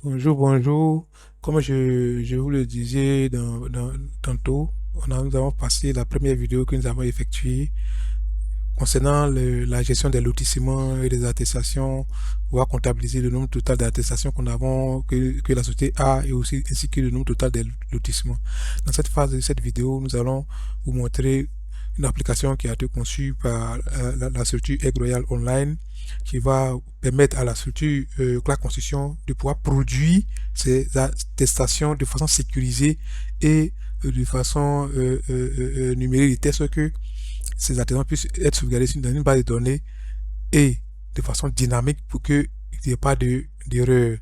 Bonjour, bonjour. Comme je vous le disais tantôt, nous avons passé la première vidéo que nous avons effectuée concernant la gestion des lotissements et des attestations, pouvoir comptabiliser le nombre total d'attestations que la société a et aussi ainsi que le nombre total des lotissements. Dans cette phase de cette vidéo, nous allons vous montrer une application qui a été conçue par la structure Egg Royal Online qui va permettre à la structure la construction de pouvoir produire ces attestations de façon sécurisée et de façon numérique, de telle sorte que ces attestations puissent être sauvegardées dans une base de données et de façon dynamique pour qu'il n'y ait pas d'erreur.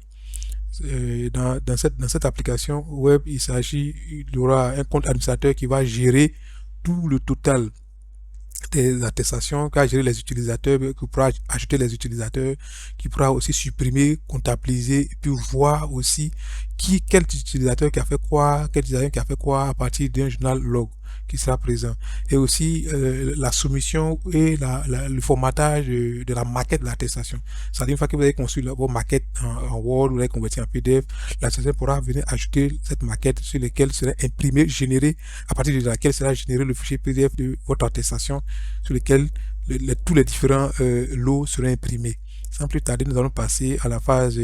Dans cette application web, il y aura un compte administrateur qui va gérer tout le total des attestations, qui va gérer les utilisateurs, qui pourra ajouter les utilisateurs, qui pourra aussi supprimer, comptabiliser, et puis voir aussi quel utilisateur qui a fait quoi, quel utilisateur qui a fait quoi à partir d'un journal log qui sera présent. Et aussi la soumission et le formatage de la maquette de l'attestation. C'est-à-dire une fois que vous avez construit vos maquettes en Word, vous l'avez converti en PDF, l'attestation pourra venir ajouter cette maquette sur laquelle sera imprimé, généré, à partir de laquelle sera généré le fichier PDF de votre attestation sur lequel tous les différents lots seront imprimés. Sans plus tarder, nous allons passer à la phase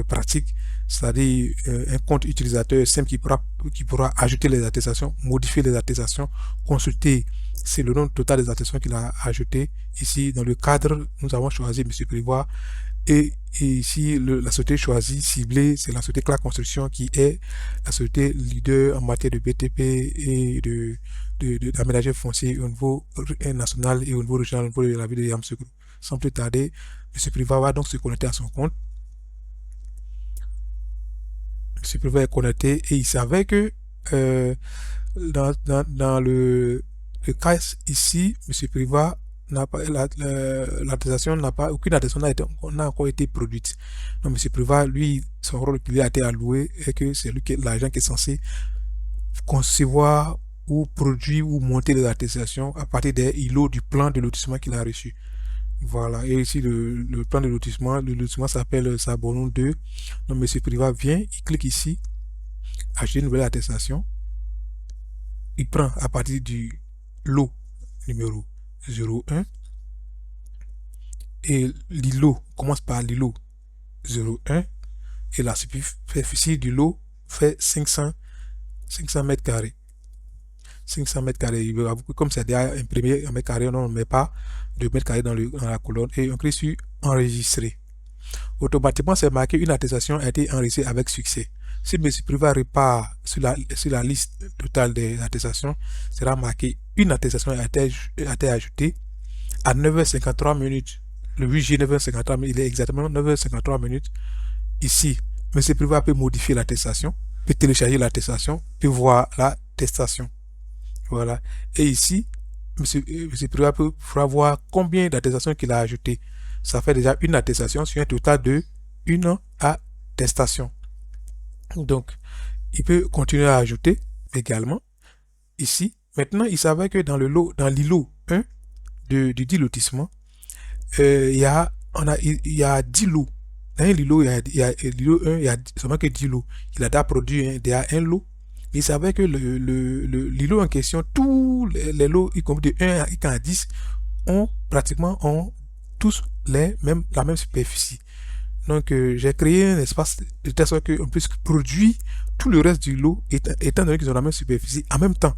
pratique, c'est-à-dire un compte utilisateur simple qui pourra ajouter les attestations, modifier les attestations, consulter c'est le nombre total des attestations qu'il a ajouté. Ici, dans le cadre, nous avons choisi M. Prévoit. Et ici, la société choisie, ciblée, c'est la société Clark Construction qui est la société leader en matière de BTP et d'aménagement foncier au niveau national et au niveau régional, au niveau de la ville de Yamoussoukro. Sans plus tarder, M. Privat va donc se connecter à son compte. M. Privat est connecté et il savait que dans le cas ici, M. Privat n'a pas l'attestation n'a pas aucune attestation n'a encore été produite. Donc M. Privat, lui, son rôle qui lui a été alloué est que c'est lui l'agent qui est censé concevoir ou produire ou monter les attestations à partir des îlots du plan de lotissement qu'il a reçu. Voilà, et ici le plan de lotissement, le lotissement s'appelle Sabonon 2. Donc M. Privat vient, il clique ici, acheter une nouvelle attestation. Il prend à partir du lot numéro 01 et l'îlot commence par l'îlot 01 et la superficie du lot fait 500 mètres carrés. 500 mètres carrés. Comme c'est déjà imprimé en mètres carrés, on ne met pas de mètres carrés dans la colonne et on clique sur enregistrer. Automatiquement, c'est marqué une attestation a été enregistrée avec succès. Si M. Privat repart sur la liste totale des attestations, sera marqué une attestation a été ajoutée à 9h53 minutes. Le 8 juillet 9h53 minutes, il est exactement 9h53 minutes. Ici, M. Privat peut modifier l'attestation, peut télécharger l'attestation, peut voir l'attestation. Voilà. Et ici, M. Privat pourra voir combien d'attestations qu'il a ajoutées. Ça fait déjà une attestation sur un total de une attestation. Donc, il peut continuer à ajouter également. Ici, maintenant, il savait que dans l'îlot 1 du dit lotissement, il y a 10 lots. Dans l'îlot, il y a l'îlot 1, il y a seulement que 10 lots. Il a déjà produit un lot. Il savait que l'îlot en question, tous les lots, y compris de 1 à 10, ont tous la même superficie. Donc, j'ai créé un espace de telle sorte qu'on puisse produire tout le reste du lot, étant donné qu'ils ont la même superficie en même temps.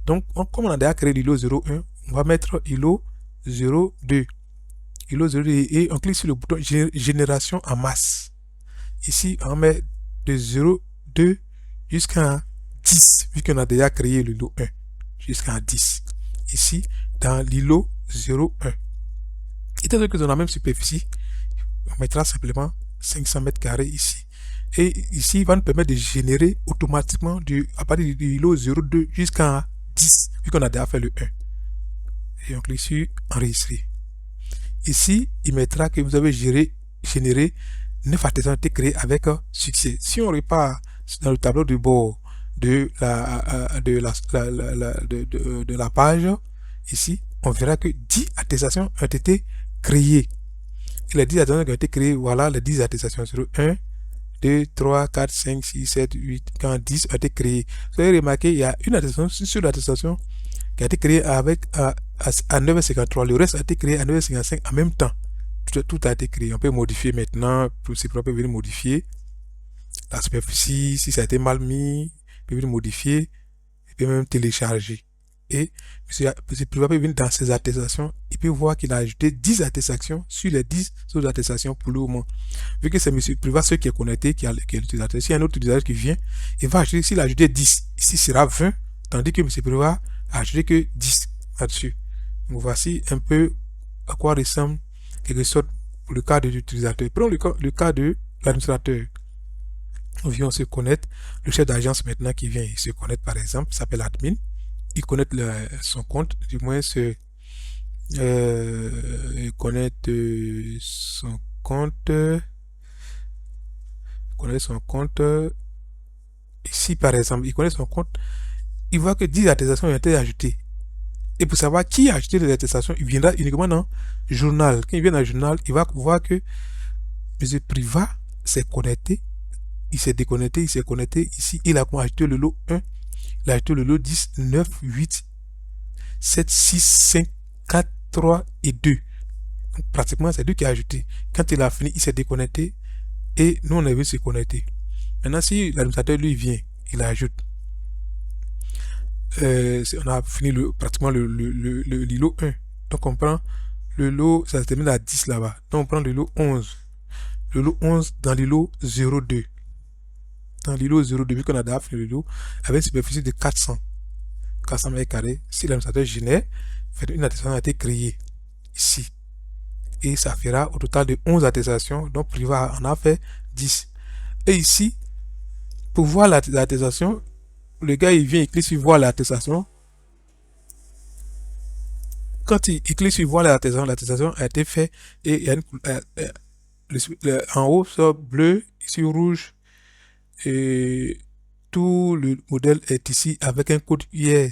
Donc, comme on a déjà créé l'îlot 01, on va mettre îlot 02. Îlot 02 et on clique sur le bouton génération en masse. Ici, on met de 0,2 jusqu'à 10, vu qu'on a déjà créé l'îlot 1, jusqu'à 10. Ici, dans l'îlot 01. Étant donné qu'ils ont la même superficie, on mettra simplement 500 mètres carrés ici. Et ici, il va nous permettre de générer automatiquement à partir du lot 02 jusqu'à 10, vu qu'on a déjà fait le 1. Et on clique sur enregistrer. Ici, il mettra que vous avez généré 9 attestations créées avec succès. Si on repart dans le tableau de bord de la page, ici, on verra que 10 attestations ont été créées. Et les 10 attestations qui ont été créées, voilà les 10 attestations 01, 2, 3, 4, 5, 6, 7, 8, quand 10 a été créé. Vous avez remarqué, il y a une attestation sur l'attestation qui a été créée à 9h53. Le reste a été créé à 9h55 en même temps. Tout a été créé. On peut modifier maintenant. C'est propre, venir modifier la superficie. Si ça a été mal mis, on peut venir modifier. Il peut même télécharger. Et M. Privat peut venir dans ses attestations. Il peut voir qu'il a ajouté 10 attestations sur les 10 autres attestations pour le moment. Vu que c'est M. Privat seul qui est connecté, qui est l'utilisateur. S'il y a un autre utilisateur qui vient, il va ajouter, s'il a ajouté 10, ici sera 20, tandis que M. Privat a ajouté que 10 là-dessus. Donc voici un peu à quoi ressemble quelque sorte pour le cas de l'utilisateur. Prenons le cas de l'administrateur. On se connecte. Le chef d'agence maintenant qui vient, il se connecte par exemple, il s'appelle admin. Il connaît son compte, du moins il connaît son compte. Ici par exemple, il connaît son compte. Il voit que 10 attestations ont été ajoutées. Et pour savoir qui a ajouté les attestations, il viendra uniquement dans le journal. Quand il vient dans le journal, il va voir que M. Privat s'est connecté. Il s'est déconnecté, il s'est connecté. Ici, il a ajouté le lot 1. Il a ajouté le lot 10, 9, 8, 7, 6, 5, 4, 3 et 2. Donc, pratiquement, c'est lui qui a ajouté. Quand il a fini, il s'est déconnecté. Et nous, on avait se connecter. Maintenant, si l'administrateur, lui, vient, il ajoute. On a fini pratiquement le lot 1. Donc, on prend le lot, ça se termine à 10 là-bas. Donc, on prend le lot 11. Le lot 11 dans le lot 02. Dans le lot 02, vu qu'on a déjà fini le lot, avec une superficie de 400 mètres carrés, si l'administrateur génère, une attestation a été créée ici. Et ça fera au total de 11 attestations. Donc, Privat en a fait 10. Et ici, pour voir l'attestation, le gars, il vient, il clique sur voir l'attestation. Quand il clique sur voir l'attestation a été faite et il y a en haut, sur bleu, ici rouge, et tout le modèle est ici avec un code QR.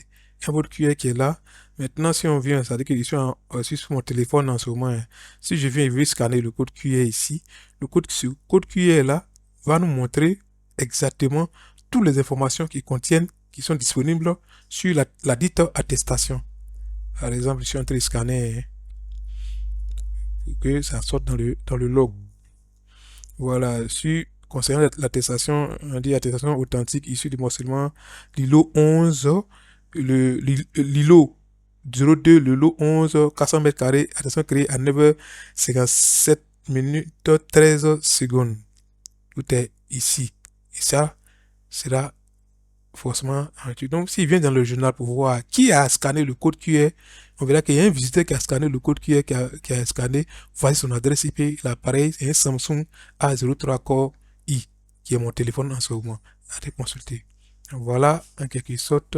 Un code QR qui est là. Maintenant, si on vient, ça veut dire que je suis sur mon téléphone en ce moment. Hein. Si je viens, je vais scanner le code QR ici. Le code QR là va nous montrer exactement toutes les informations qui sont disponibles sur la dite attestation. Par exemple, je suis en train de scanner pour que ça sorte dans le log. Voilà, concernant l'attestation, on dit attestation authentique issue du morcellement, l'îlot 11, l'îlot 02, le lot 11, 400 mètres carrés, attestation créée à 9h57 minutes 13 secondes. Tout est ici. Et ça sera forcément en donc, s'il vient dans le journal pour voir qui a scanné le code QR, on verra qu'il y a un visiteur qui a scanné le code QR, qui a scanné, voici son adresse IP, l'appareil, c'est un Samsung A03 Core i, qui est mon téléphone en ce moment. Allez consulter. Voilà, en quelque sorte,